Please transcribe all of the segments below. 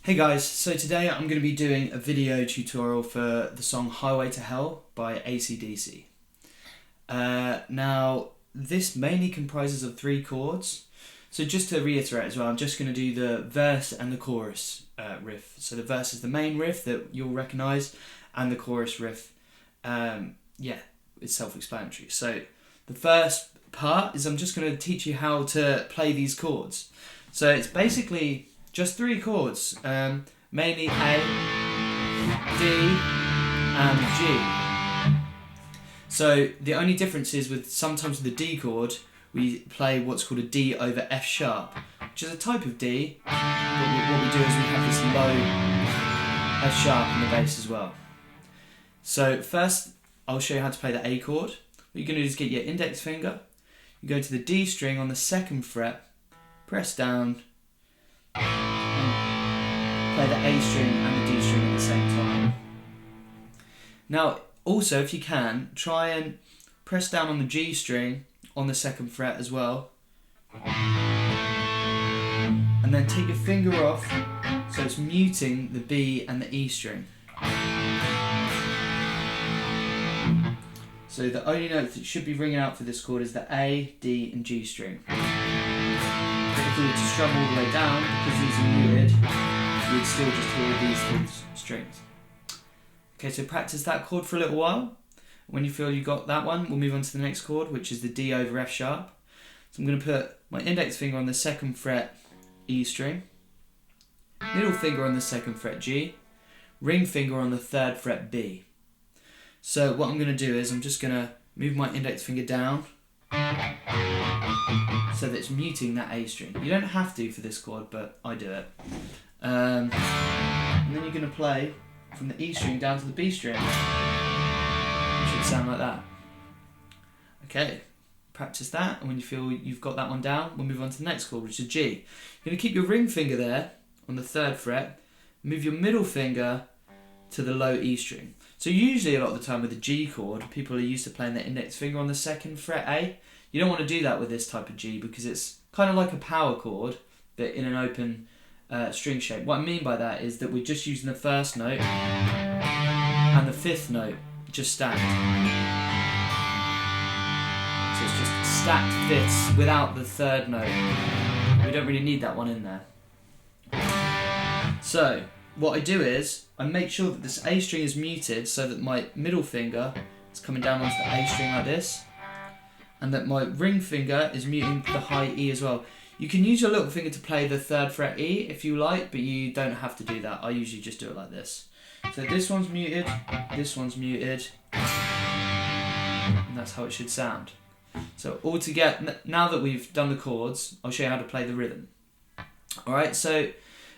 Hey guys, so today I'm going to be doing a video tutorial for the song Highway to Hell by AC/DC. Now, this mainly comprises of 3 chords. So just to reiterate as well, I'm just going to do the verse and the chorus riff. So the verse is the main riff that you'll recognise, and the chorus riff, it's self-explanatory. So the first part is I'm just going to teach you how to play these chords. So it's basically just 3 chords, mainly A, D, and G. So the only difference is sometimes with the D chord, we play what's called a D over F sharp, which is a type of D, but what we do is we have this low F sharp in the bass as well. So first, I'll show you how to play the A chord. What you're going to do is get your index finger, you go to the D string on the 2nd fret, press down, and play the A string and the D string at the same time. Now, also, if you can, try and press down on the G string on the 2nd fret as well, and then take your finger off so it's muting the B and the E string. So the only note that should be ringing out for this chord is the A, D and G string. But if we were to strum all the way down, because these are muted, we'd still just hear these 3 strings. Okay, so practice that chord for a little while. When you feel you got that one, we'll move on to the next chord, which is the D over F sharp. So I'm going to put my index finger on the 2nd fret E string, middle finger on the 2nd fret G, ring finger on the 3rd fret B. So what I'm going to do is I'm just going to move my index finger down so that it's muting that A string. You don't have to for this chord, but I do it. And then you're going to play from the E string down to the B string. It should sound like that. Okay, practice that, and when you feel you've got that one down, we'll move on to the next chord, which is G. You're going to keep your ring finger there on the 3rd fret, move your middle finger to the low E string. So usually a lot of the time with the G chord, people are used to playing their index finger on the 2nd fret A. You don't want to do that with this type of G because it's kind of like a power chord, but in an open string shape. What I mean by that is that we're just using the 1st note and the 5th note just stacked. So it's just stacked 5ths without the 3rd note. We don't really need that one in there. So what I do is I make sure that this A string is muted so that my middle finger is coming down onto the A string like this, and that my ring finger is muting the high E as well. You can use your little finger to play the 3rd fret E if you like, but you don't have to do that. I usually just do it like this. So this one's muted, this one's muted, and that's how it should sound. So all together, now that we've done the chords, I'll show you how to play the rhythm. Alright, so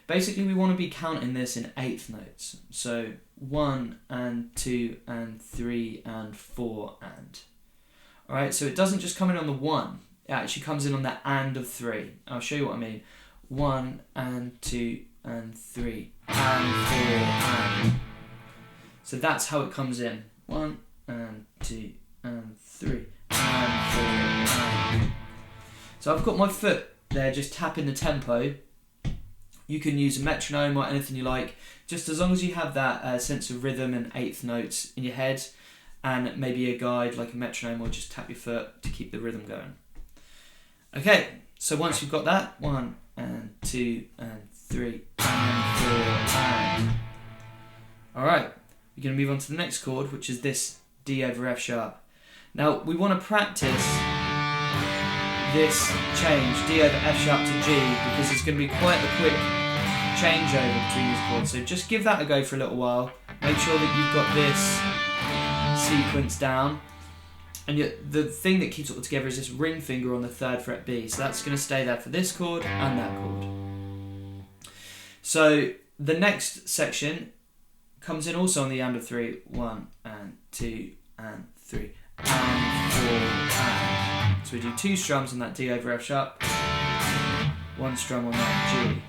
basically we want to be counting this in 8th notes. So 1 and 2 and 3 and 4 and. Alright, so it doesn't just come in on the 1. It actually comes in on the and of 3. I'll show you what I mean. 1 and 2 and 3 and 4 and. So that's how it comes in. 1 and 2 and 3 and 4 and. So I've got my foot there just tapping the tempo. You can use a metronome or anything you like, just as long as you have that sense of rhythm and 8th notes in your head, and maybe a guide like a metronome, or just tap your foot to keep the rhythm going. Okay, so once you've got that, 1 and 2 and 3 and 4 and. Alright, we're going to move on to the next chord, which is this D over F sharp. Now we want to practice this change, D over F sharp to G, because it's going to be quite a quick changeover between these chords. So just give that a go for a little while. Make sure that you've got this sequence down. And the thing that keeps it all together is this ring finger on the 3rd fret B. So that's going to stay there for this chord and that chord. So the next section comes in also on the and of 3. 1 and 2 and 3 and 4 and. So we do 2 strums on that D over F sharp, 1 strum on that G.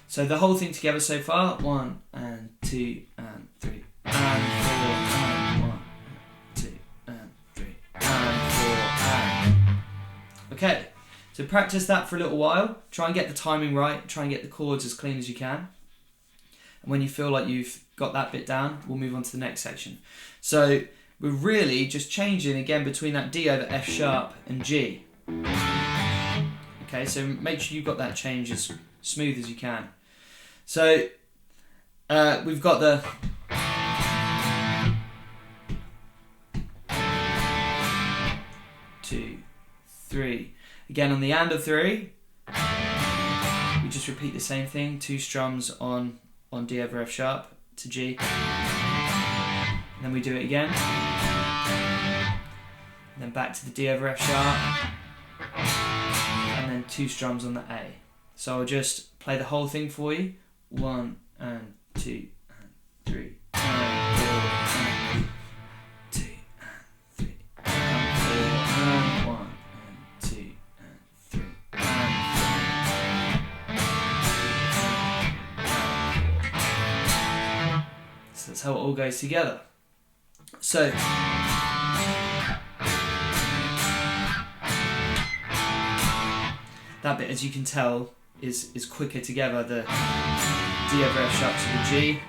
So the whole thing together so far, 1 and 2 and 3 and 4 and 1 and 2 and 3 and 4 and. Okay, so practice that for a little while. Try and get the timing right. Try and get the chords as clean as you can. And when you feel like you've got that bit down, we'll move on to the next section. So we're really just changing again between that D over F sharp and G. Okay, so make sure you've got that change as smooth as you can. So we've got the 2, 3. Again on the and of 3, we just repeat the same thing. 2 strums on D over F sharp to G. And then we do it again. And then back to the D over F sharp. And then 2 strums on the A. So I'll just play the whole thing for you. 1 and 2 and 3 and 4 and 2 and 3 and 4 and 1 and 2 and 3 and 4. So that's how it all goes together. So that bit, as you can tell, is quicker together. The D over F sharp to the G.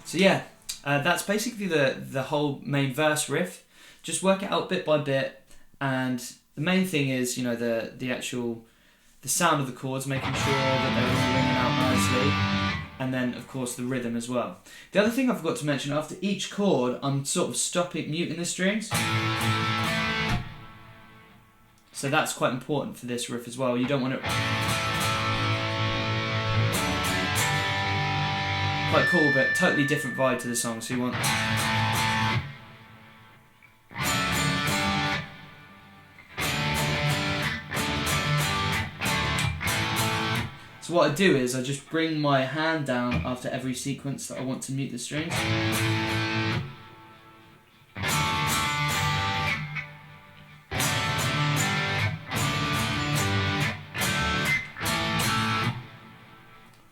So yeah, that's basically the whole main verse riff. Just work it out bit by bit, and the main thing is, you know, the sound of the chords, making sure that they're all ringing out nicely, and then of course the rhythm as well. The other thing I forgot to mention, after each chord I'm sort of muting the strings, so that's quite important for this riff as well. You don't want it quite cool, but totally different vibe to the song, so you want So what I do is I just bring my hand down after every sequence that I want to mute the strings.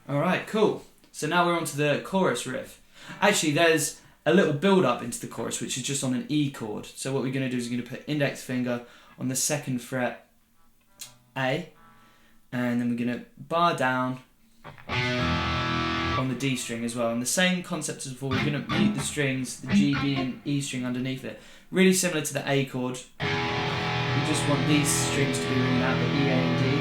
Alright, cool. So now we're on to the chorus riff. Actually, there's a little build up into the chorus, which is just on an E chord. So what we're going to do is we're going to put index finger on the 2nd fret A, and then we're going to bar down on the D string as well. And the same concept as before, we're going to mute the strings, the G, B and E string underneath it. Really similar to the A chord. We just want these strings to be ringing out, the E, A and D.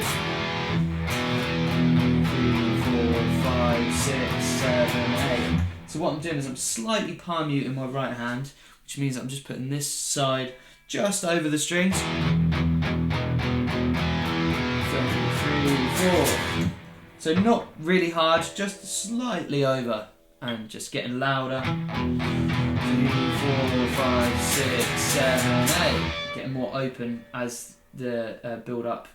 3, 4, 5, 6, 7, 8. So what I'm doing is I'm slightly palm muting my right hand, which means I'm just putting this side just over the strings. 3, 4. So not really hard, just slightly over, and just getting louder. 3, 4, 5, 6, 7, 8. Getting more open as the build up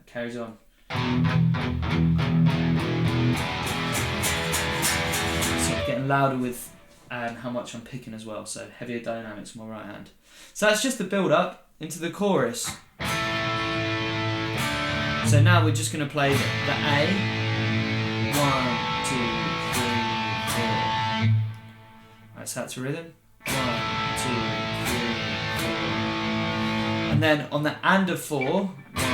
carries on. So getting louder with how much I'm picking as well, so heavier dynamics on my right hand. So that's just the build up into the chorus. So now we're just going to play the A. 1, 2, 3, 4. Right, so that's a rhythm. 1, 2, 3, 4. And then on the and of 4, 1, 2, 3, 4,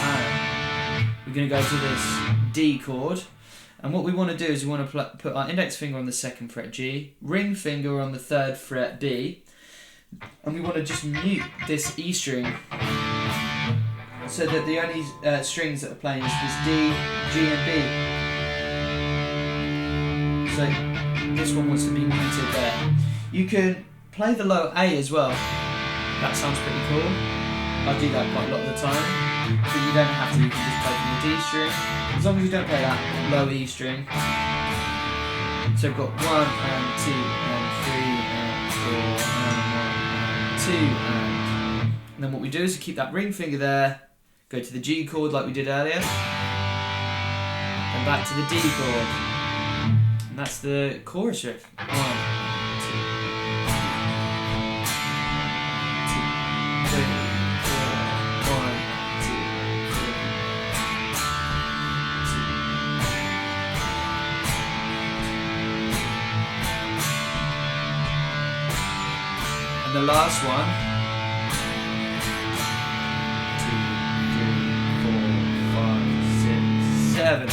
and we're going to go to this D chord. And what we want to do is we want to put our index finger on the 2nd fret G, ring finger on the 3rd fret B, and we want to just mute this E string so that the only strings that are playing is this D, G and B. So this one wants to be muted there. You can play the low A as well. That sounds pretty cool. I do that quite a lot of the time. But you don't have to, you can just play from the D string. As long as you don't play that low E string. So we've got 1 and 2 and 3 and 4 and 1 and 2 and then what we do is we keep that ring finger there, go to the G chord like we did earlier, and back to the D chord. And that's the chorus riff. 1, 2, 3, 4, 1, 2, 3, 2. And the last one 7.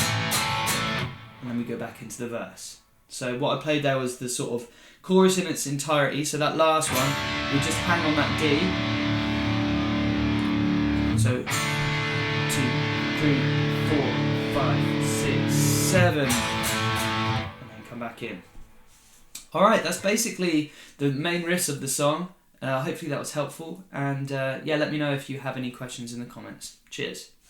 And then we go back into the verse. So what I played there was the sort of chorus in its entirety. So that last one, we just hang on that D. So 2, 3, 4, 5, 6, 7. And then come back in. Alright, that's basically the main riffs of the song. Hopefully that was helpful. And yeah, let me know if you have any questions in the comments. Cheers.